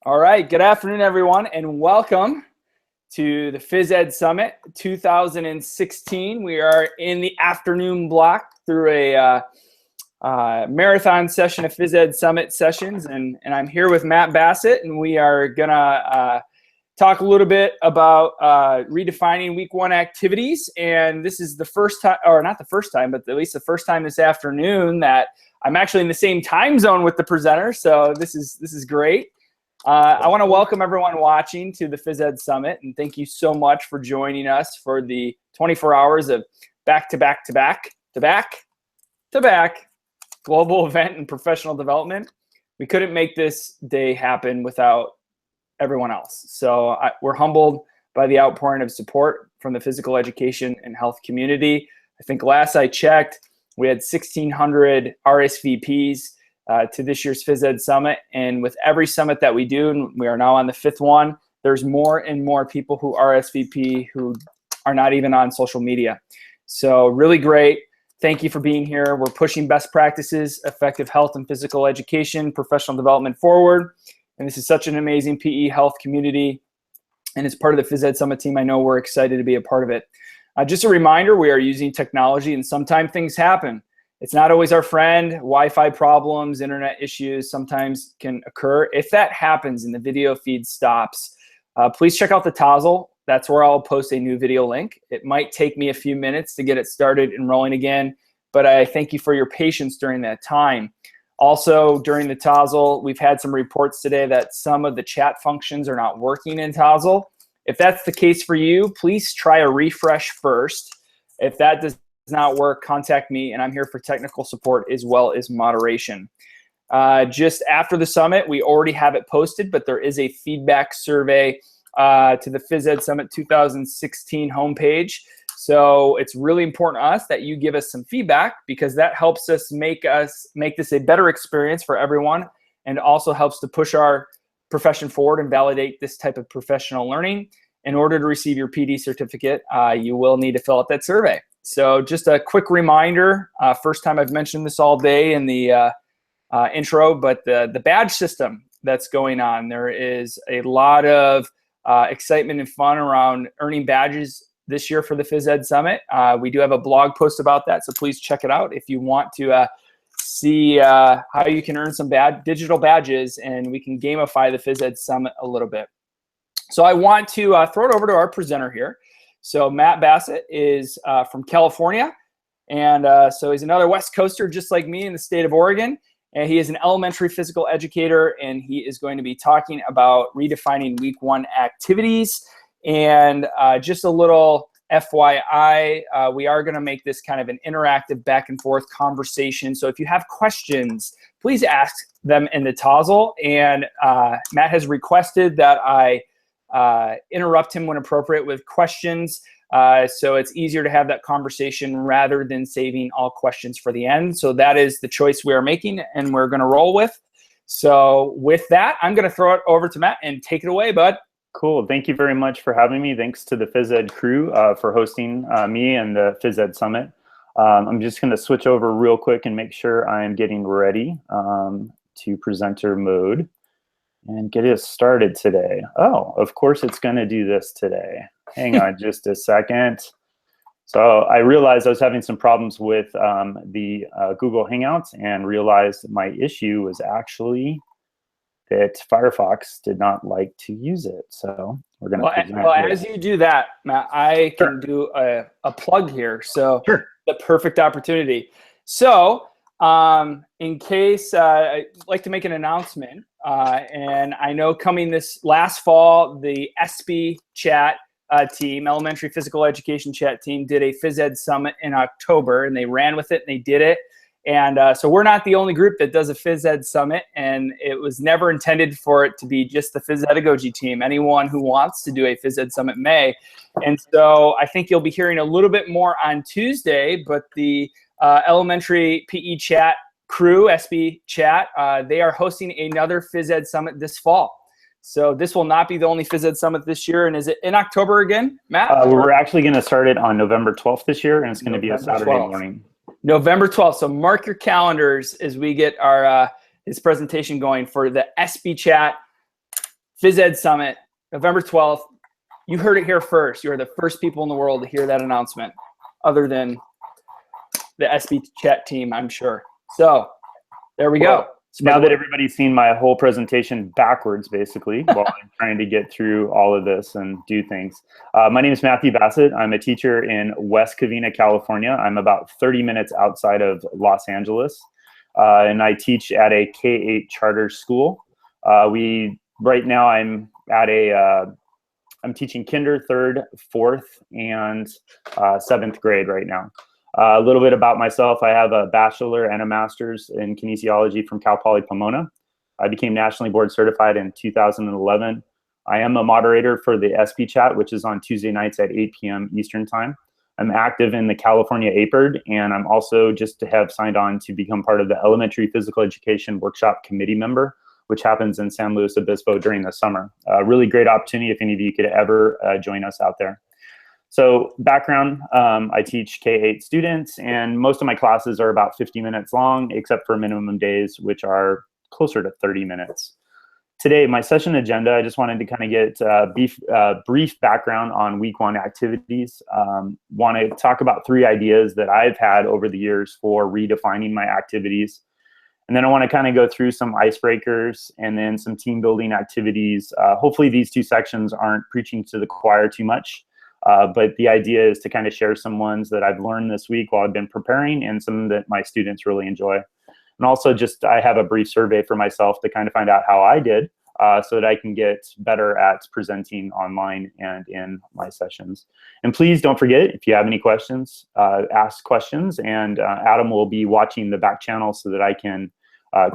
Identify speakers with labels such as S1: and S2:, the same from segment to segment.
S1: All right, good afternoon, everyone, and welcome to the Phys Ed Summit 2016. We are in the afternoon block through a marathon session of Phys Ed Summit sessions, and I'm here with Matt Bassett, and we are gonna talk a little bit about redefining week one activities. And this is the first time, or not the first time, but at least the first time this afternoon that I'm actually in the same time zone with the presenter. So this is great. I want to welcome everyone watching to the Phys Ed Summit, and thank you so much for joining us for the 24 hours of back-to-back global event and professional development. We couldn't make this day happen without everyone else. So we're humbled by the outpouring of support from the physical education and health community. I think last I checked, we had 1,600 RSVPs to this year's Phys Ed Summit. And with every summit that we do, and we are now on the 5th one, there's more and more people who RSVP who are not even on social media. So really great. Thank you for being here. We're pushing best practices, effective health and physical education, professional development forward. And this is such an amazing PE health community. And as part of the Phys Ed Summit team, I know we're excited to be a part of it. Just a reminder, we are using technology, and sometimes things happen. It's not always our friend. Wi-Fi problems, internet issues sometimes can occur. If that happens and the video feed stops, please check out the Tozzle. That's where I'll post a new video link. It might take me a few minutes to get it started and rolling again, but I thank you for your patience during that time. Also, during the Tozzle, we've had some reports today that some of the chat functions are not working in Tozzle. If that's the case for you, please try a refresh first. If that does not work, contact me, and I'm here for technical support as well as moderation. Just after the summit, we already have it posted, but there is a feedback survey to the Phys Ed Summit 2016 homepage. So it's really important to us that you give us some feedback, because that helps us make this a better experience for everyone, and also helps to push our profession forward and validate this type of professional learning. In order to receive your PD certificate, you will need to fill out that survey. So just a quick reminder, first time I've mentioned this all day in the intro, but the badge system that's going on, there is a lot of excitement and fun around earning badges this year for the Phys Ed Summit. We do have a blog post about that, so please check it out if you want to see how you can earn some digital badges, and we can gamify the Phys Ed Summit a little bit. So I want to throw it over to our presenter here. So Matt Bassett is from California, and so he's another West Coaster just like me in the state of Oregon. And he is an elementary physical educator, and he is going to be talking about redefining week one activities. And just a little FYI, we are going to make this kind of an interactive back and forth conversation. So if you have questions, please ask them in the Tozzle. And Matt has requested that I interrupt him when appropriate with questions. So it's easier to have that conversation rather than saving all questions for the end. So that is the choice we are making, and we're going to roll with. So with that, I'm going to throw it over to Matt, and take it away, bud.
S2: Cool. Thank you very much for having me. Thanks to the Phys Ed crew for hosting me and the Phys Ed Summit. I'm just going to switch over real quick and make sure I'm getting ready to presenter mode and get us started today. Oh, of course it's going to do this today. Hang on just a second. So I realized I was having some problems with the Google Hangouts, and realized my issue was actually that Firefox did not like to use it. So we're going to
S1: well, as you do that, Matt, I can do a plug here. So the perfect opportunity. So in case I'd like to make an announcement, and I know coming this last fall, the SB chat team, Elementary Physical Education chat team, did a Phys Ed Summit in October, and they ran with it and they did it. And so we're not the only group that does a Phys Ed Summit, and it was never intended for it to be just the Phys Edagogy team. Anyone who wants to do a Phys Ed Summit may. And so I think you'll be hearing a little bit more on Tuesday, but the elementary PE chat crew, SB chat, they are hosting another Phys Ed Summit this fall. So this will not be the only Phys Ed Summit this year. And is it in October again, Matt?
S2: We're actually going to start it on November 12th this year, and it's going to be a Saturday morning.
S1: November 12th. So mark your calendars as we get our his presentation going for the SB chat Phys Ed Summit, November 12th. You heard it here first. You are the first people in the world to hear that announcement, other than the SB chat team, I'm sure. So there we go.
S2: Now that everybody's seen my whole presentation backwards, basically, while I'm trying to get through all of this and do things. My name is Matthew Bassett. I'm a teacher in West Covina, California. I'm about 30 minutes outside of Los Angeles. And I teach at a K-8 charter school. Right now I'm at I'm teaching kinder, 3rd, 4th, and 7th grade right now. A little bit about myself. I have a bachelor and a master's in kinesiology from Cal Poly Pomona. I became nationally board certified in 2011. I am a moderator for the SP chat, which is on Tuesday nights at 8 p.m. Eastern time. I'm active in the California APERD, and I'm also just to have signed on to become part of the Elementary Physical Education Workshop Committee member, which happens in San Luis Obispo during the summer. A really great opportunity if any of you could ever join us out there. So background, I teach K-8 students, and most of my classes are about 50 minutes long, except for minimum days, which are closer to 30 minutes. Today, my session agenda, I just wanted to kind of get brief background on week 1 activities. Want to talk about 3 ideas that I've had over the years for redefining my activities. And then I want to kind of go through some icebreakers and then some team building activities. Hopefully these 2 sections aren't preaching to the choir too much. But the idea is to kind of share some ones that I've learned this week while I've been preparing and some that my students really enjoy. And also just I have a brief survey for myself to kind of find out how I did so that I can get better at presenting online and in my sessions. And please don't forget, if you have any questions, ask questions, and Adam will be watching the back channel so that I can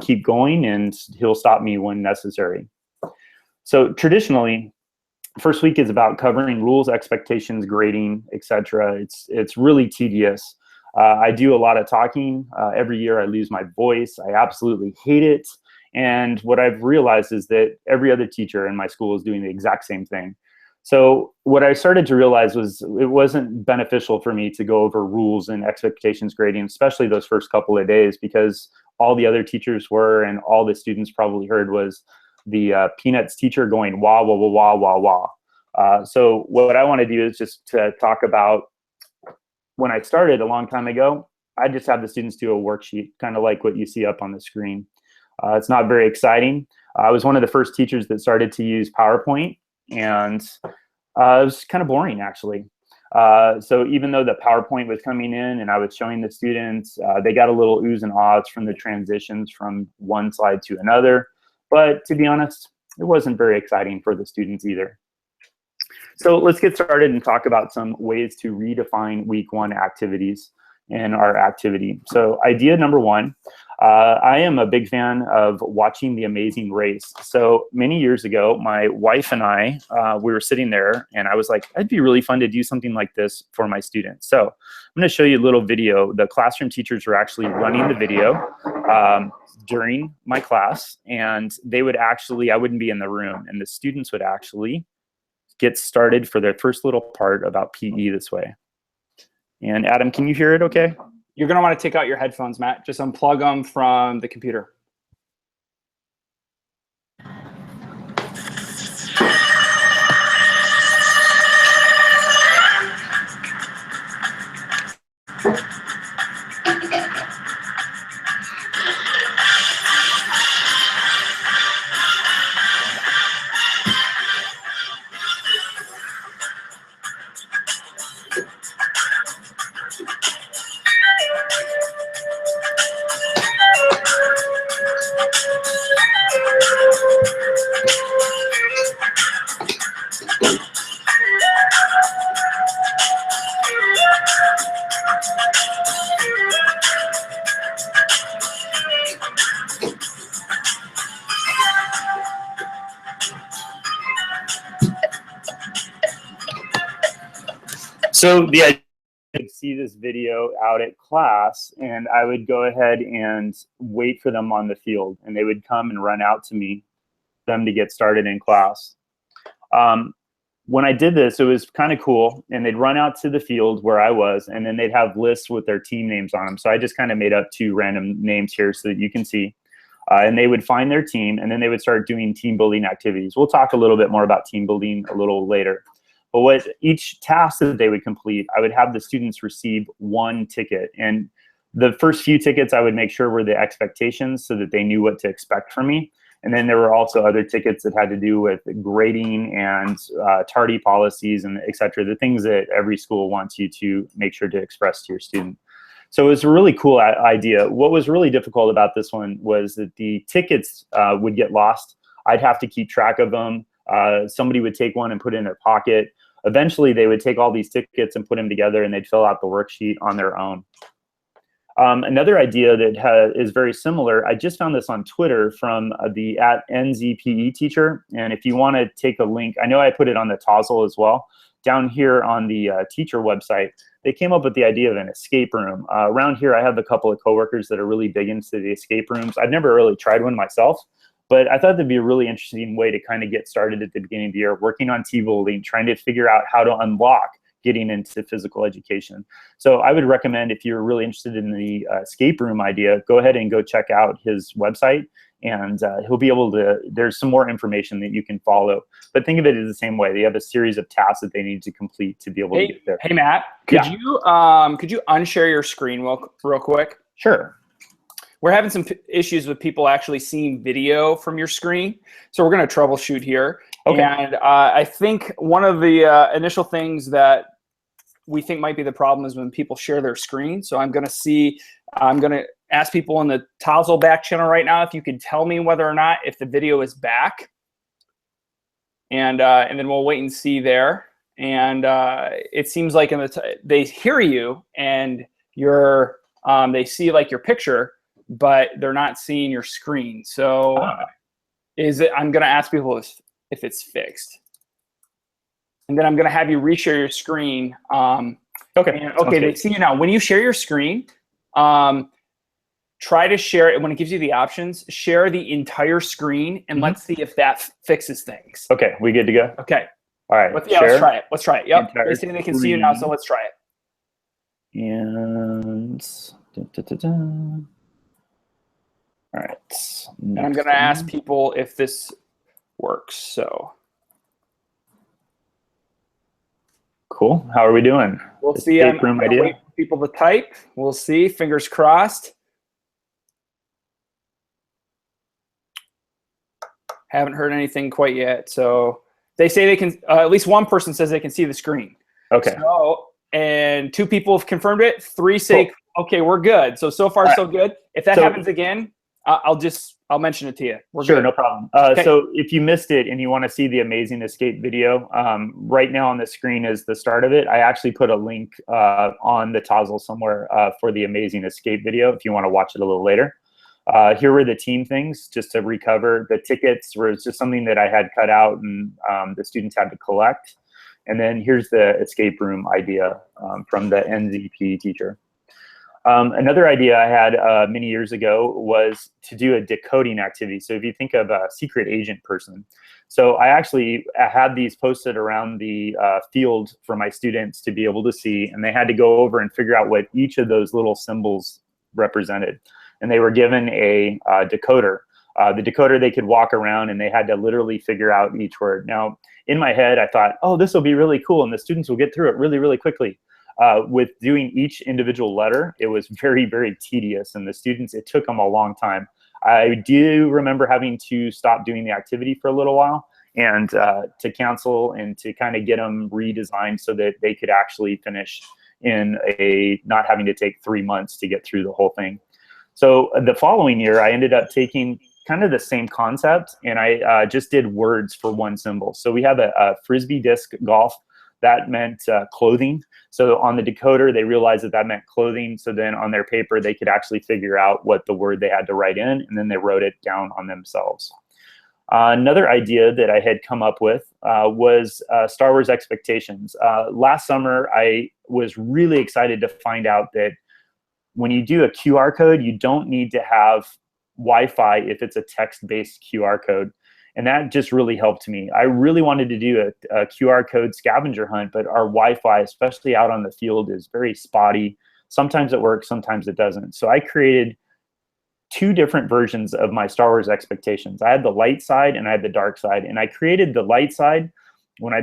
S2: keep going, and he'll stop me when necessary. So traditionally, first week is about covering rules, expectations, grading, etc. It's really tedious. I do a lot of talking. Every year I lose my voice. I absolutely hate it. And what I've realized is that every other teacher in my school is doing the exact same thing. So what I started to realize was it wasn't beneficial for me to go over rules and expectations grading, especially those first couple of days, because all the other teachers were, and all the students probably heard was the Peanuts teacher going wah, wah, wah, wah, wah, wah. So what I want to do is just to talk about when I started a long time ago. I just have the students do a worksheet, kind of like what you see up on the screen. It's not very exciting. I was one of the first teachers that started to use PowerPoint, and it was kind of boring, actually. So even though the PowerPoint was coming in and I was showing the students, they got a little oohs and ahs from the transitions from one slide to another. But to be honest, it wasn't very exciting for the students either. So let's get started and talk about some ways to redefine week 1 activities in our activity. So idea number 1, I am a big fan of watching The Amazing Race. So many years ago, my wife and I, we were sitting there, and I was like, it'd be really fun to do something like this for my students. So I'm going to show you a little video. The classroom teachers were actually running the video during my class, and they would actually, I wouldn't be in the room, and the students would actually get started for their first little part about PE this way. And Adam, can you hear it okay?
S1: You're going to want to take out your headphones, Matt. Just unplug them from the computer.
S2: So the idea is to see this video out at class, and I would go ahead and wait for them on the field, and they would come and run out to me, them to get started in class. When I did this, it was kind of cool, and they'd run out to the field where I was, and then they'd have lists with their team names on them. So I just kind of made up 2 random names here so that you can see. And they would find their team, and then they would start doing team building activities. We'll talk a little bit more about team building a little later. But what each task that they would complete, I would have the students receive one ticket. And the first few tickets I would make sure were the expectations so that they knew what to expect from me. And then there were also other tickets that had to do with grading and tardy policies and et cetera, the things that every school wants you to make sure to express to your student. So it was a really cool idea. What was really difficult about this one was that the tickets would get lost. I'd have to keep track of them. Somebody would take one and put it in their pocket. Eventually, they would take all these tickets and put them together, and they'd fill out the worksheet on their own. Another idea that is very similar, I just found this on Twitter from the @NZPE teacher. And if you want to take a link, I know I put it on the Tozzle as well. Down here on the teacher website, they came up with the idea of an escape room. Around here, I have a couple of coworkers that are really big into the escape rooms. I've never really tried one myself, but I thought that'd be a really interesting way to kind of get started at the beginning of the year, working on team building, trying to figure out how to unlock getting into physical education. So I would recommend, if you're really interested in the escape room idea, go ahead and go check out his website, and he'll be able to, there's some more information that you can follow. But think of it as the same way. They have a series of tasks that they need to complete to be able to get there.
S1: Hey, Matt, could you unshare your screen real quick?
S2: Sure.
S1: We're having some issues with people actually seeing video from your screen. So we're going to troubleshoot here. Okay. And I think one of the initial things that we think might be the problem is when people share their screen. So I'm going to ask people in the Tozzle back channel right now if you could tell me whether or not if the video is back. And then we'll wait and see there. And it seems like they hear you and they see like your picture, but they're not seeing your screen. So I'm going to ask people if it's fixed. And then I'm going to have you reshare your screen. Okay, they see you now. When you share your screen, try to share it when it gives you the options. Share the entire screen, and let's see if that fixes things.
S2: Okay, we good to go?
S1: Okay.
S2: All right.
S1: Let's try it. Let's try it. Yep. They say they can see you now, so let's try it.
S2: And all right.
S1: And I'm going to ask people if this works. So
S2: cool. How are we doing?
S1: We'll see. I'm going to wait for people to type. We'll see. Fingers crossed. Haven't heard anything quite yet. So they say they can. At least one person says they can see the screen. Okay. So, and 2 people have confirmed it. 3 say, okay, we're good. So far, so good. If that happens again, I'll mention it to you. We're
S2: sure,
S1: good.
S2: No problem. So if you missed it and you want to see the Amazing Escape video, right now on the screen is the start of it. I actually put a link on the Tozzle somewhere for the Amazing Escape video if you want to watch it a little later. Here were the team things, just to recover. The tickets were just something that I had cut out and the students had to collect. And then here's the escape room idea from the NZP teacher. Another idea I had many years ago was to do a decoding activity. So if you think of a secret agent person. So I actually had these posted around the field for my students to be able to see, and they had to go over and figure out what each of those little symbols represented. And they were given a decoder. The decoder, they could walk around and they had to literally figure out each word. Now, in my head, I thought, oh, this will be really cool and the students will get through it really, really quickly. With doing each individual letter, it was very, very tedious, and the students, it took them a long time. I do remember having to stop doing the activity for a little while and to cancel and to kind of get them redesigned so that they could actually finish in not having to take 3 months to get through the whole thing. So the following year, I ended up taking kind of the same concept, and I just did words for one symbol. So we have a Frisbee disc golf. That meant clothing. So on the decoder, they realized that meant clothing. So then on their paper, they could actually figure out what the word they had to write in, and then they wrote it down on themselves. Another idea that I had come up with was Star Wars expectations. Last summer, I was really excited to find out that when you do a QR code, you don't need to have Wi-Fi if it's a text-based QR code. And that just really helped me. I really wanted to do a QR code scavenger hunt, but our Wi-Fi, especially out on the field, is very spotty. Sometimes it works, sometimes it doesn't. So I created two different versions of my Star Wars expectations. I had the light side and I had the dark side. And I created the light side. When I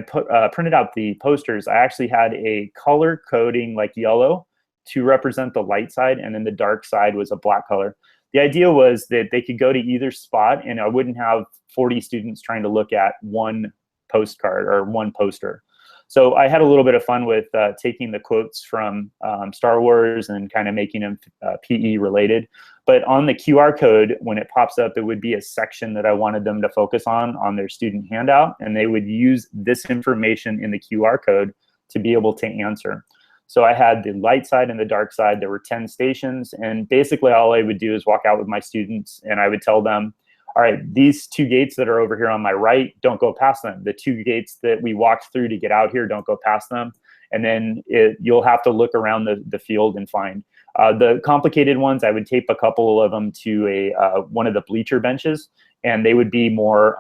S2: printed out the posters, I actually had a color coding like yellow to represent the light side, and then the dark side was a black color. The idea was that they could go to either spot and I wouldn't have 40 students trying to look at one postcard or one poster. So I had a little bit of fun with taking the quotes from Star Wars and kind of making them PE related. But on the QR code, when it pops up, it would be a section that I wanted them to focus on their student handout, and they would use this information in the QR code to be able to answer. So I had the light side and the dark side. There were 10 stations, and basically all I would do is walk out with my students, and I would tell them, all right, these two gates that are over here on my right, don't go past them. The two gates that we walked through to get out here, don't go past them. And then you'll have to look around the field and find. The complicated ones, I would tape a couple of them to one of the bleacher benches, and they would be more,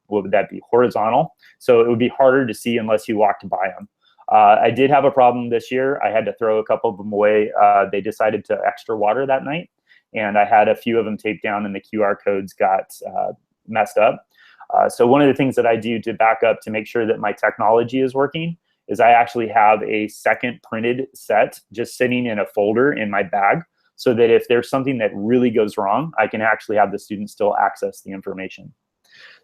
S2: what would that be, horizontal. So it would be harder to see unless you walked by them. I did have a problem this year. I had to throw a couple of them away. They decided to extra water that night, and I had a few of them taped down, and the QR codes got messed up. So one of the things that I do to back up to make sure that my technology is working is I actually have a second printed set just sitting in a folder in my bag, so that if there's something that really goes wrong, I can actually have the students still access the information.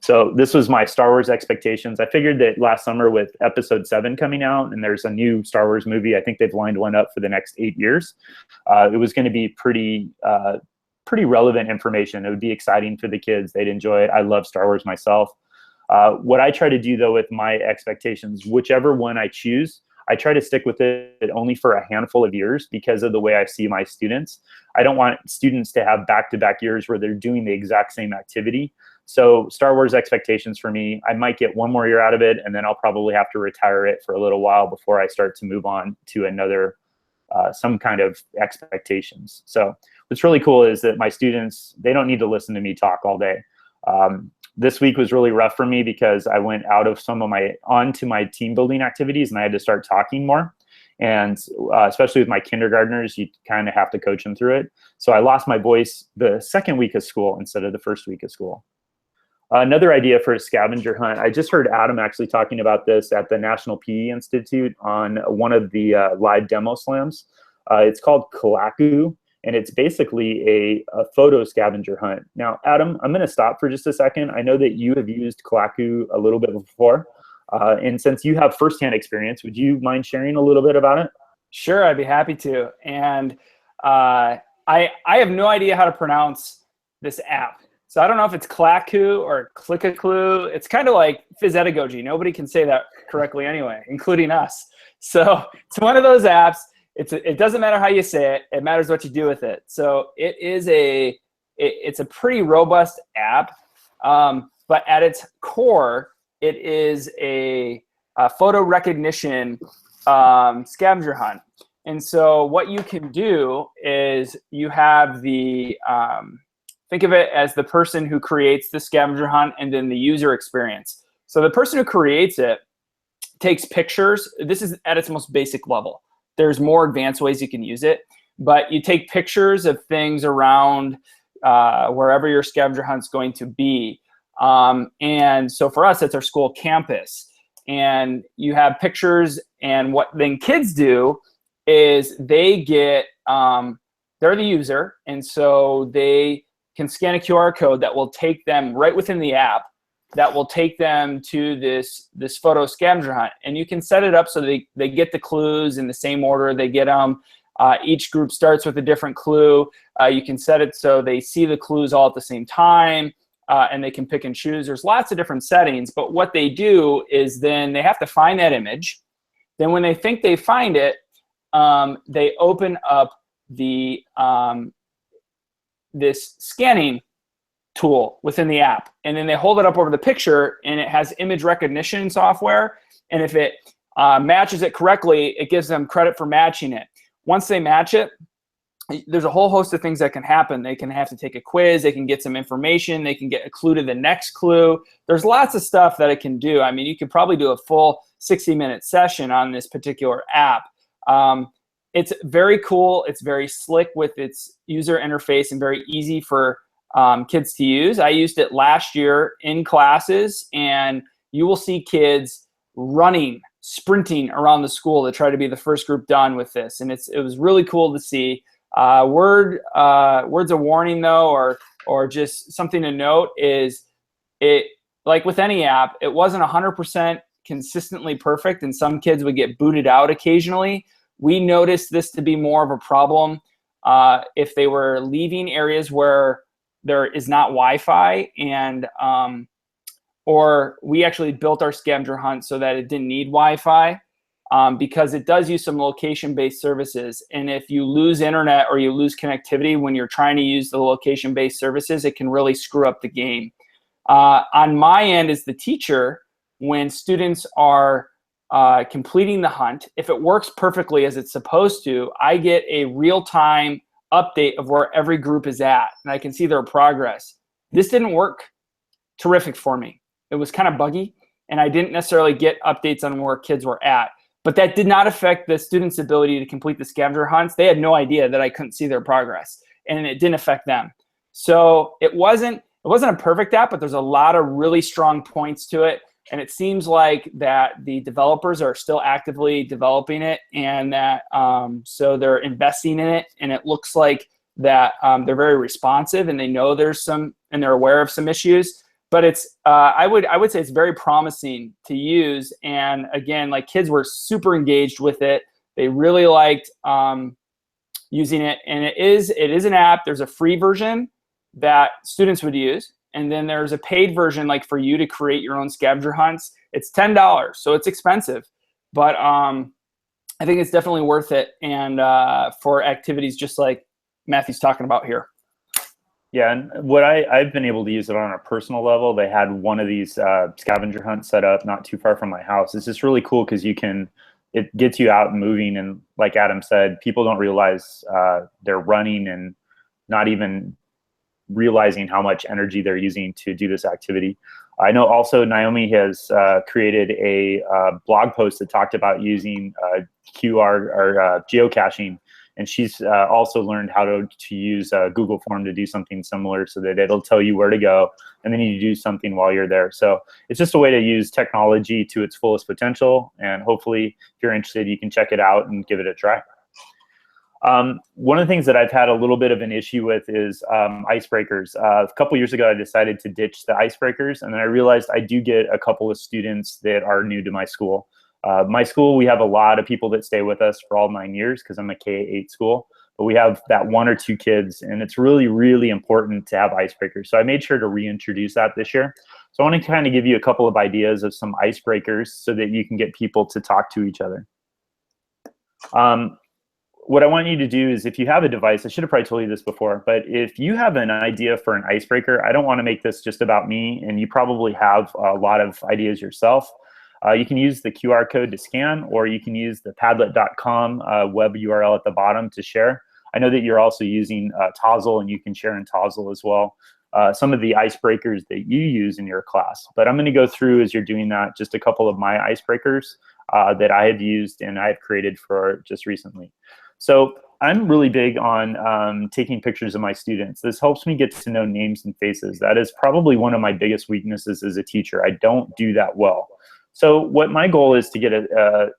S2: So this was my Star Wars expectations. I figured that last summer with episode 7 coming out, and there's a new Star Wars movie, I think they've lined one up for the next 8 years. It was going to be pretty relevant information. It would be exciting for the kids. They'd enjoy it. I love Star Wars myself. What I try to do though with my expectations, whichever one I choose, I try to stick with it only for a handful of years because of the way I see my students. I don't want students to have back-to-back years where they're doing the exact same activity. So Star Wars expectations for me, I might get one more year out of it, and then I'll probably have to retire it for a little while before I start to move on to another, some kind of expectations. So what's really cool is that my students, they don't need to listen to me talk all day. This week was really rough for me because I went out of onto my team building activities, and I had to start talking more. And especially with my kindergartners, you kind of have to coach them through it. So I lost my voice the second week of school instead of the first week of school. Another idea for a scavenger hunt, I just heard Adam actually talking about this at the National PE Institute on one of the live demo slams. It's called Kohaku, and it's basically a photo scavenger hunt. Now, Adam, I'm going to stop for just a second. I know that you have used Kohaku a little bit before. And since you have firsthand experience, would you mind sharing a little bit about it?
S1: Sure, I'd be happy to. And I have no idea how to pronounce this app. So I don't know if it's Kohaku or Clickacloo. It's kind of like phys-edagogy. Nobody can say that correctly anyway, including us. So it's one of those apps. It doesn't matter how you say it. It matters what you do with it. So it's a pretty robust app. But at its core, it is a photo recognition scavenger hunt. And so what you can do is you have the think of it as the person who creates the scavenger hunt and then the user experience. So the person who creates it takes pictures. This is at its most basic level. There's more advanced ways you can use it, but you take pictures of things around wherever your scavenger hunt's going to be. And so for us, it's our school campus. And you have pictures, and what then kids do is they get, they're the user, and so they can scan a QR code that will take them right within the app, that will take them to this photo scavenger hunt. And you can set it up so they get the clues in the same order they get them. Each group starts with a different clue. You can set it so they see the clues all at the same time, and they can pick and choose. There's lots of different settings, but what they do is then they have to find that image. Then when they think they find it, they open up the this scanning tool within the app, and then they hold it up over the picture, and it has image recognition software, and if it matches it correctly, it gives them credit for matching it. Once they match it, there's a whole host of things that can happen. They can have to take a quiz, they can get some information, they can get a clue to the next clue. There's lots of stuff that it can do. I mean, you could probably do a full 60-minute session on this particular app. it's very cool. It's very slick with its user interface and very easy for kids to use. I used it last year in classes, and you will see kids running, sprinting around the school to try to be the first group done with this. And it was really cool to see. Words of warning though, or just something to note is it, like with any app, it wasn't 100% consistently perfect, and some kids would get booted out occasionally. We noticed this to be more of a problem if they were leaving areas where there is not Wi-Fi, and or we actually built our Scavenger Hunt so that it didn't need Wi-Fi, because it does use some location-based services. And if you lose internet or you lose connectivity when you're trying to use the location-based services, it can really screw up the game. On my end as the teacher, when students are completing the hunt, if it works perfectly as it's supposed to, I get a real-time update of where every group is at, and I can see their progress. This didn't work terrific for me. It was kind of buggy, and I didn't necessarily get updates on where kids were at. But that did not affect the students' ability to complete the scavenger hunts. They had no idea that I couldn't see their progress, and it didn't affect them. So it wasn't a perfect app, but there's a lot of really strong points to it. And it seems like that the developers are still actively developing it, and that so they're investing in it. And it looks like that they're very responsive, and they know there's some, and they're aware of some issues. But it's I would say it's very promising to use. And again, like, kids were super engaged with it. They really liked using it. And it is an app. There's a free version that students would use, and then there's a paid version, like for you to create your own scavenger hunts. It's $10, so it's expensive, but I think it's definitely worth it, and for activities just like Matthew's talking about here.
S2: Yeah, and what I've been able to use it on a personal level. They had one of these scavenger hunts set up not too far from my house. It's just really cool because it gets you out and moving, and like Adam said, people don't realize they're running and not even realizing how much energy they're using to do this activity. I know also Naomi has created a blog post that talked about using QR or geocaching, and she's also learned how to use Google Form to do something similar, so that it'll tell you where to go, and then you do something while you're there. So it's just a way to use technology to its fullest potential, and hopefully if you're interested, you can check it out and give it a try. One of the things that I've had a little bit of an issue with is icebreakers. A couple years ago, I decided to ditch the icebreakers, and then I realized I do get a couple of students that are new to my school. My school, we have a lot of people that stay with us for all 9 years because I'm a K-8 school, but we have that 1 or 2 kids, and it's really, really important to have icebreakers. So I made sure to reintroduce that this year. So I want to kind of give you a couple of ideas of some icebreakers so that you can get people to talk to each other. What I want you to do is, if you have a device, I should have probably told you this before, but if you have an idea for an icebreaker, I don't want to make this just about me, and you probably have a lot of ideas yourself. You can use the QR code to scan, or you can use the Padlet.com web URL at the bottom to share. I know that you're also using Tozzle, and you can share in Tozzle as well. Some of the icebreakers that you use in your class. But I'm going to go through, as you're doing that, just a couple of my icebreakers that I have used and I've created for just recently. So I'm really big on taking pictures of my students. This helps me get to know names and faces. That is probably one of my biggest weaknesses as a teacher. I don't do that well. So what my goal is to get a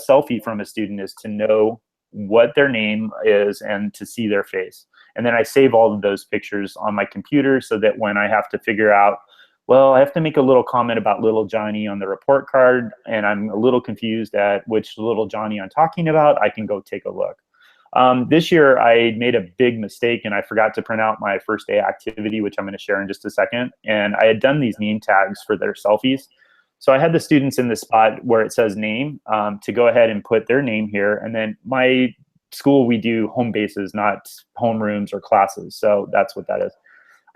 S2: selfie from a student is to know what their name is and to see their face. And then I save all of those pictures on my computer so that when I have to figure out, well, I have to make a little comment about little Johnny on the report card, and I'm a little confused at which little Johnny I'm talking about, I can go take a look. This year, I made a big mistake, and I forgot to print out my first day activity, which I'm going to share in just a second. And I had done these name tags for their selfies. So I had the students in the spot where it says name to go ahead and put their name here. And then my school, we do home bases, not homerooms or classes. So that's what that is.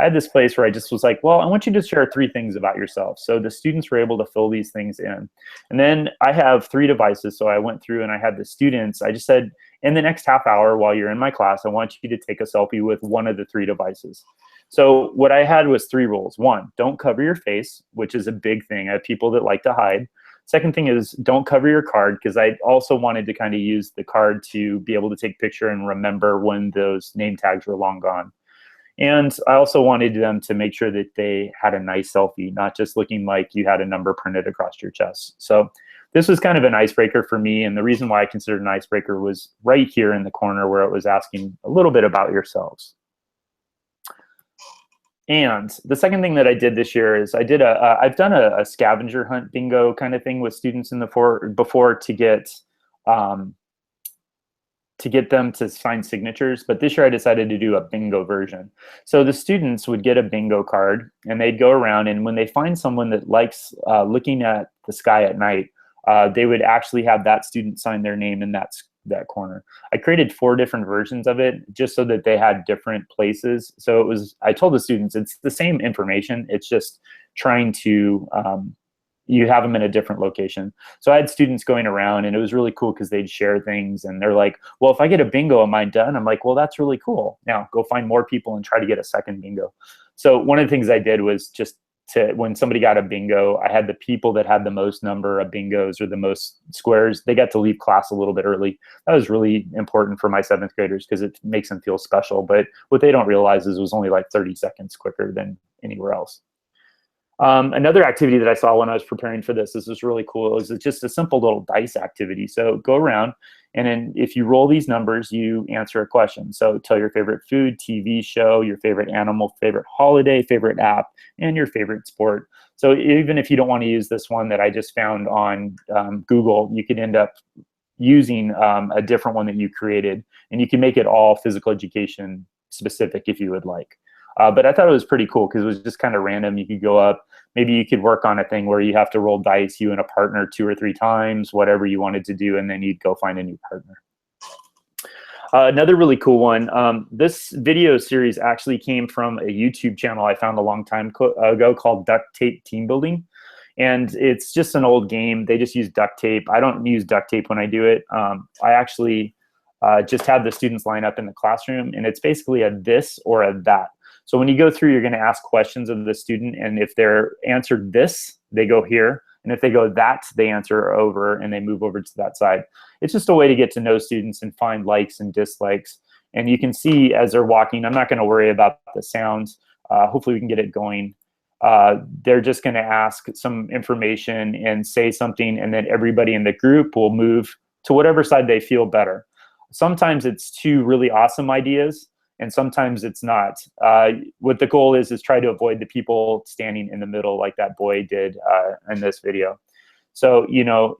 S2: I had this place where I just was like, well, I want you to share 3 things about yourself. So the students were able to fill these things in. And then I have 3 devices. So I went through and I had the students, I just said, in the next half hour while you're in my class, I want you to take a selfie with one of the 3 devices. So what I had was 3 rules. 1, don't cover your face, which is a big thing. I have people that like to hide. Second thing is don't cover your card, because I also wanted to kind of use the card to be able to take a picture and remember when those name tags were long gone. And I also wanted them to make sure that they had a nice selfie, not just looking like you had a number printed across your chest. So this was kind of an icebreaker for me. And the reason why I considered an icebreaker was right here in the corner where it was asking a little bit about yourselves. And the second thing that I did this year is I've done a scavenger hunt bingo kind of thing with students in the before to get them to sign signatures. But this year I decided to do a bingo version. So the students would get a bingo card and they'd go around, and when they find someone that likes looking at the sky at night, they would actually have that student sign their name in that corner. I created 4 different versions of it just so that they had different places. So I told the students it's the same information. It's just trying to, you have them in a different location. So I had students going around, and it was really cool because they'd share things, and they're like, well, if I get a bingo, am I done? I'm like, well, that's really cool. Now go find more people and try to get a second bingo. So one of the things I did was just when somebody got a bingo, I had the people that had the most number of bingos or the most squares, they got to leave class a little bit early. That was really important for my 7th graders because it makes them feel special. But what they don't realize is it was only like 30 seconds quicker than anywhere else. Another activity that I saw when I was preparing for this was really cool. It was just a simple little dice activity. So go around, and then if you roll these numbers, you answer a question. So tell your favorite food, TV show, your favorite animal, favorite holiday, favorite app, and your favorite sport. So even if you don't want to use this one that I just found on Google, you could end up using a different one that you created, and you can make it all physical education specific if you would like. But I thought it was pretty cool because it was just kind of random. You could go up, maybe you could work on a thing where you have to roll dice, you and a partner 2 or 3 times, whatever you wanted to do, and then you'd go find a new partner. Another really cool one, this video series actually came from a YouTube channel I found a long time ago called Duct Tape Team Building. And it's just an old game. They just use duct tape. I don't use duct tape when I do it. I actually just have the students line up in the classroom, and it's basically a this or a that. So when you go through, you're going to ask questions of the student, and if they're answered this, they go here. And if they go that, they answer over, and they move over to that side. It's just a way to get to know students and find likes and dislikes. And you can see as they're walking, I'm not going to worry about the sounds. Hopefully we can get it going. They're just going to ask some information and say something, and then everybody in the group will move to whatever side they feel better. Sometimes it's 2 really awesome ideas, and sometimes it's not. What the goal is try to avoid the people standing in the middle like that boy did in this video. So, you know,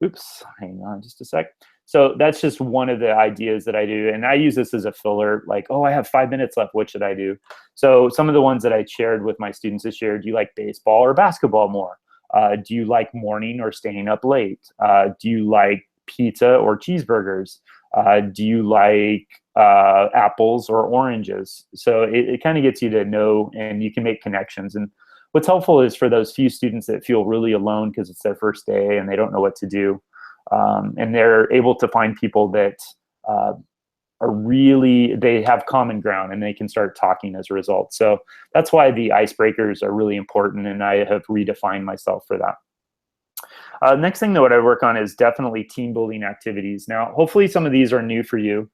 S2: oops, hang on just a sec. So that's just one of the ideas that I do. And I use this as a filler, like, oh, I have 5 minutes left, what should I do? So some of the ones that I shared with my students this year, do you like baseball or basketball more? Do you like morning or staying up late? Do you like pizza or cheeseburgers? Do you like apples or oranges? So it kind of gets you to know, and you can make connections. And what's helpful is for those few students that feel really alone because it's their first day and they don't know what to do, and they're able to find people that they have common ground, and they can start talking as a result. So that's why the icebreakers are really important, and I have redefined myself for that. Next thing that what I work on is definitely team building activities. Now, hopefully some of these are new for you.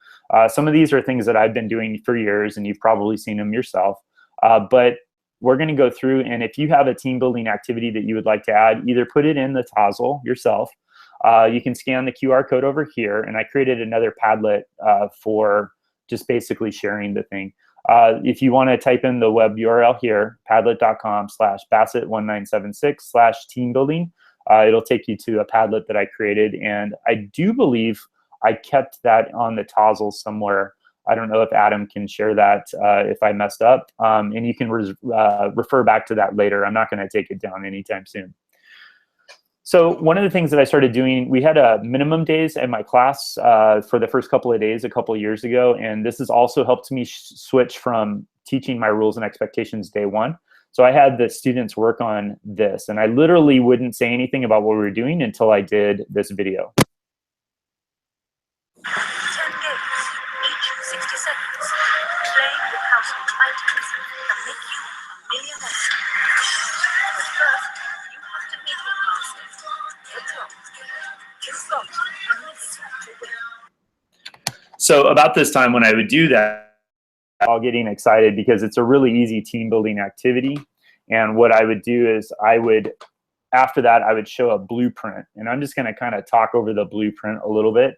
S2: Some of these are things that I've been doing for years, and you've probably seen them yourself. But we're going to go through, and if you have a team building activity that you would like to add, either put it in the Tozzle yourself. You can scan the QR code over here, and I created another Padlet for just basically sharing the thing. If you want to type in the web URL here, padlet.com/Bassett1976/teambuilding, it'll take you to a Padlet that I created, and I do believe I kept that on the Tozzle somewhere. I don't know if Adam can share that if I messed up, and you can refer back to that later. I'm not going to take it down anytime soon. So one of the things that I started doing, we had a minimum days in my class for the first couple of days a couple of years ago, and this has also helped me switch from teaching my rules and expectations day 1. So I had the students work on this, and I literally wouldn't say anything about what we were doing until I did this video.
S3: 10 games, each 60 seconds. Playing with household items can make you a millionaire. But first, you have to make
S2: So about this time when I would do that, all getting excited because it's a really easy team building activity. And what I would do is after that, I would show a blueprint. And I'm just going to kind of talk over the blueprint a little bit.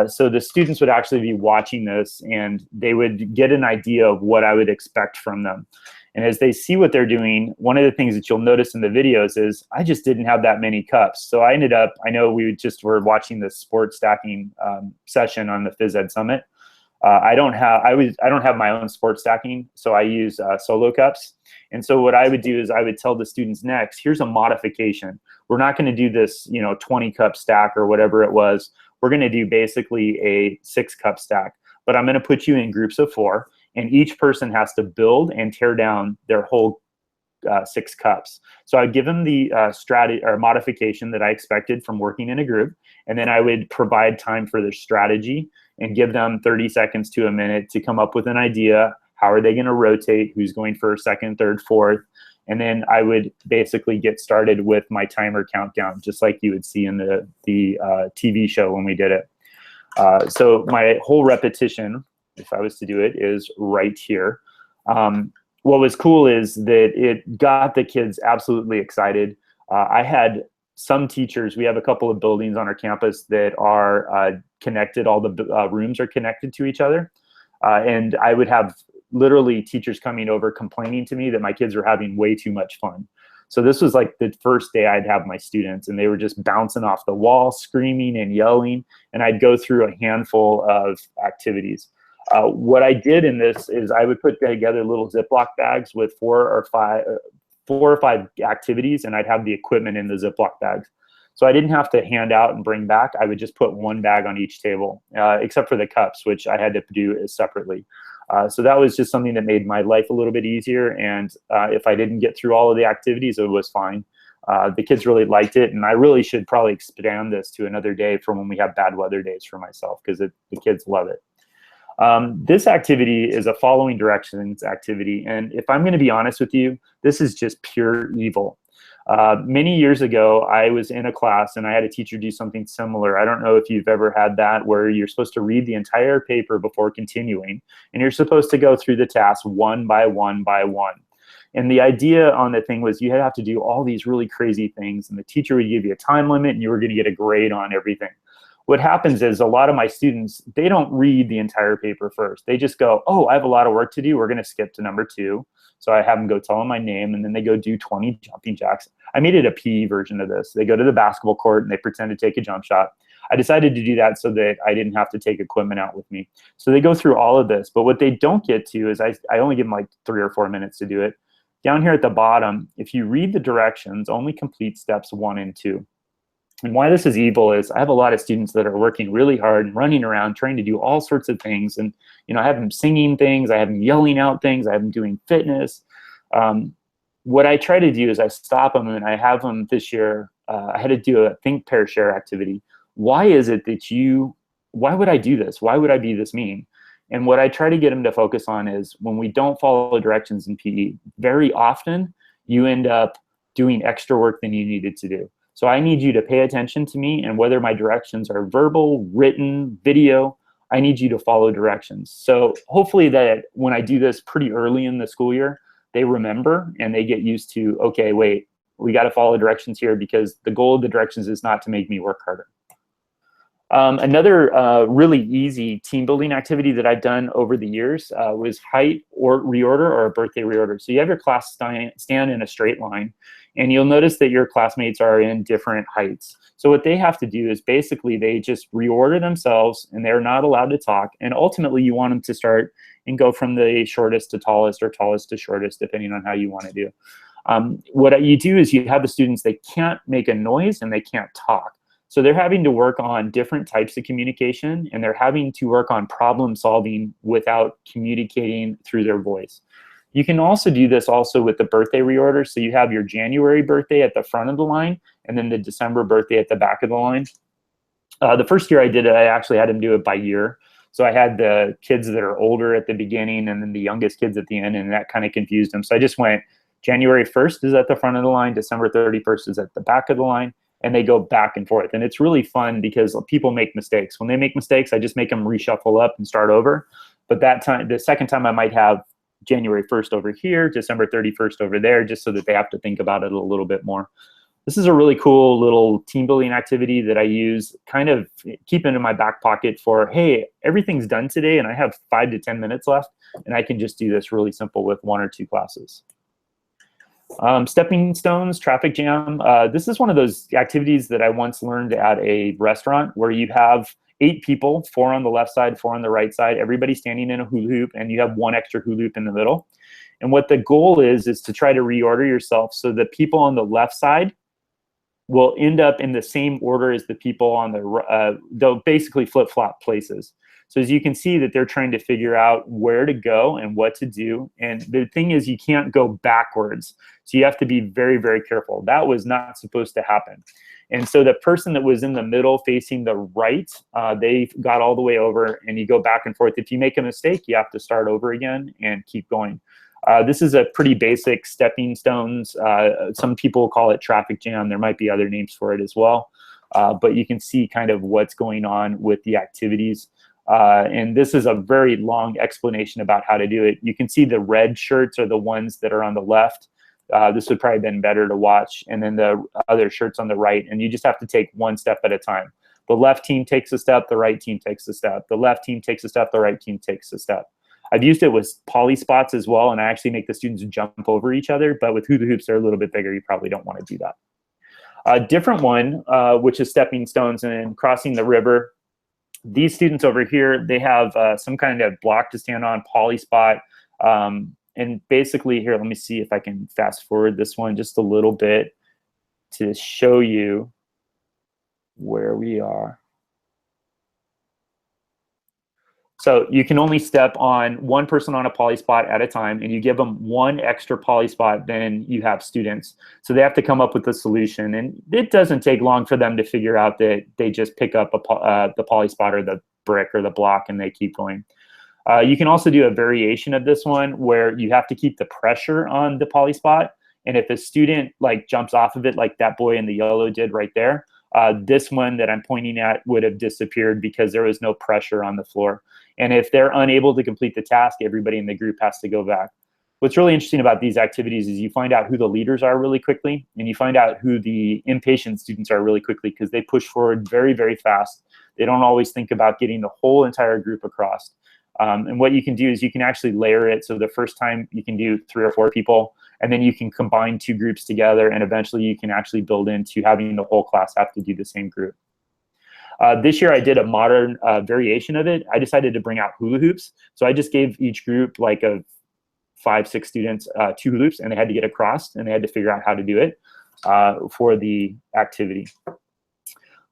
S2: So the students would actually be watching this and they would get an idea of what I would expect from them. And as they see what they're doing, one of the things that you'll notice in the videos is I just didn't have that many cups. So I ended up, I know we just were watching the sport stacking session on the Phys Ed Summit. I don't have my own sport stacking, so I use solo cups. And so what I would do is I would tell the students next, here's a modification. We're not going to do this, 20 cup stack or whatever it was. We're going to do basically a 6 cup stack, but I'm going to put you in groups of 4, and each person has to build and tear down their whole 6 cups. So I'd give them the strategy or modification that I expected from working in a group, and then I would provide time for their strategy and give them 30 seconds to a minute to come up with an idea. How are they going to rotate? Who's going first, second, third, fourth? And then I would basically get started with my timer countdown, just like you would see in the TV show when we did it. So my whole repetition, if I was to do it, is right here. What was cool is that it got the kids absolutely excited. I had some teachers, we have a couple of buildings on our campus that are connected, all the rooms are connected to each other. And I would have literally teachers coming over complaining to me that my kids were having way too much fun. So this was like the first day I'd have my students, and they were just bouncing off the wall, screaming and yelling, and I'd go through a handful of activities. What I did in this is I would put together little Ziploc bags with 4 or 5 activities, and I'd have the equipment in the Ziploc bags. So I didn't have to hand out and bring back. I would just put 1 bag on each table, except for the cups, which I had to do separately. So that was just something that made my life a little bit easier. And if I didn't get through all of the activities, it was fine. The kids really liked it. And I really should probably expand this to another day for when we have bad weather days for myself, because the kids love it. This activity is a following directions activity. And if I'm going to be honest with you, this is just pure evil. Many years ago, I was in a class and I had a teacher do something similar. I don't know if you've ever had that, where you're supposed to read the entire paper before continuing, and you're supposed to go through the task one by one by one. And the idea on the thing was you have to do all these really crazy things, and the teacher would give you a time limit and you were going to get a grade on everything. What happens is a lot of my students, they don't read the entire paper first. They just go, oh, I have a lot of work to do. We're going to skip to number 2. So I have them go tell them my name, and then they go do 20 jumping jacks. I made it a PE version of this. They go to the basketball court and they pretend to take a jump shot. I decided to do that so that I didn't have to take equipment out with me. So they go through all of this, but what they don't get to is I only give them like 3 or 4 minutes to do it. Down here at the bottom, if you read the directions, only complete steps 1 and 2. And why this is evil is I have a lot of students that are working really hard and running around trying to do all sorts of things. And I have them singing things, I have them yelling out things, I have them doing fitness. What I try to do is I stop them, and I have them this year, I had to do a think, pair, share activity. Why is it that why would I do this? Why would I be this mean? And what I try to get them to focus on is when we don't follow directions in PE, very often you end up doing extra work than you needed to do. So I need you to pay attention to me, and whether my directions are verbal, written, video, I need you to follow directions. So hopefully that when I do this pretty early in the school year, they remember and they get used to, okay, wait, we got to follow directions here, because the goal of the directions is not to make me work harder. Another really easy team building activity that I've done over the years was height or reorder, or a birthday reorder. So you have your class stand in a straight line, and you'll notice that your classmates are in different heights. So what they have to do is basically they just reorder themselves, and they're not allowed to talk. And ultimately you want them to start and go from the shortest to tallest, or tallest to shortest, depending on how you want to do. What you do is you have the students, they can't make a noise and they can't talk. So they're having to work on different types of communication, and they're having to work on problem solving without communicating through their voice. You can also do this also with the birthday reorder. So you have your January birthday at the front of the line, and then the December birthday at the back of the line. The first year I did it, I actually had them do it by year. So I had the kids that are older at the beginning and then the youngest kids at the end, and that kind of confused them. So I just went January 1st is at the front of the line, December 31st is at the back of the line, and they go back and forth. And it's really fun because people make mistakes. When they make mistakes, I just make them reshuffle up and start over. But that time, the second time, I might have January 1st over here, December 31st over there, just so that they have to think about it a little bit more. This is a really cool little team building activity that I use, kind of keep it in my back pocket for, hey, everything's done today and I have 5 to 10 minutes left, and I can just do this really simple with 1 or 2 classes. Stepping stones, traffic jam. This is one of those activities that I once learned at a restaurant where you have 8 people, 4 on the left side, 4 on the right side, everybody standing in a hula hoop, and you have 1 extra hula hoop in the middle. And what the goal is to try to reorder yourself so that people on the left side will end up in the same order as the people on the they'll basically flip-flop places. So as you can see that they're trying to figure out where to go and what to do. And the thing is, you can't go backwards. So you have to be very, very careful. That was not supposed to happen. And so the person that was in the middle facing the right, they got all the way over, and you go back and forth. If you make a mistake, you have to start over again and keep going. This is a pretty basic stepping stones. Some people call it traffic jam. There might be other names for it as well. But you can see kind of what's going on with the activities. And this is a very long explanation about how to do it. You can see the red shirts are the ones that are on the left. This would probably have been better to watch. And then the other shirts on the right. And you just have to take 1 step at a time. The left team takes a step, the right team takes a step. The left team takes a step, the right team takes a step. I've used it with poly spots as well, and I actually make the students jump over each other, but with hula hoops, they're a little bit bigger. You probably don't want to do that. A different one, which is stepping stones and crossing the river. These students over here, they have some kind of block to stand on, poly spot. And basically here, let me see if I can fast forward this one just a little bit to show you where we are. So you can only step on 1 person on a poly spot at a time, and you give them 1 extra poly spot, then you have students. So they have to come up with a solution, and it doesn't take long for them to figure out that they just pick up the poly spot or the brick or the block, and they keep going. You can also do a variation of this one where you have to keep the pressure on the poly spot, and if a student like jumps off of it like that boy in the yellow did right there, this one that I'm pointing at would have disappeared because there was no pressure on the floor. And if they're unable to complete the task, everybody in the group has to go back. What's really interesting about these activities is you find out who the leaders are really quickly, and you find out who the impatient students are really quickly because they push forward very, very fast. They don't always think about getting the whole entire group across. And what you can do is you can actually layer it. So the first time you can do 3 or 4 people, and then you can combine 2 groups together, and eventually you can actually build into having the whole class have to do the same group. This year I did a modern variation of it. I decided to bring out hula hoops. So I just gave each group like 5, 6 students 2 hula hoops, and they had to get across, and they had to figure out how to do it for the activity.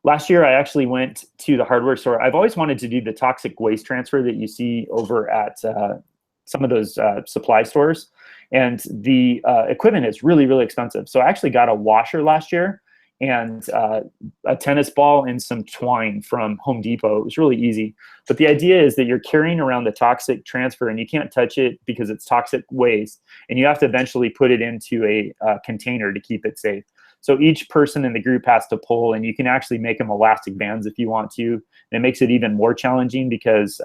S2: Last year, I actually went to the hardware store. I've always wanted to do the toxic waste transfer that you see over at some of those supply stores. And the equipment is really, really expensive. So I actually got a washer last year and a tennis ball and some twine from Home Depot. It was really easy. But the idea is that you're carrying around the toxic transfer, and you can't touch it because it's toxic waste. And you have to eventually put it into a container to keep it safe. So each person in the group has to pull, and you can actually make them elastic bands if you want to. And it makes it even more challenging because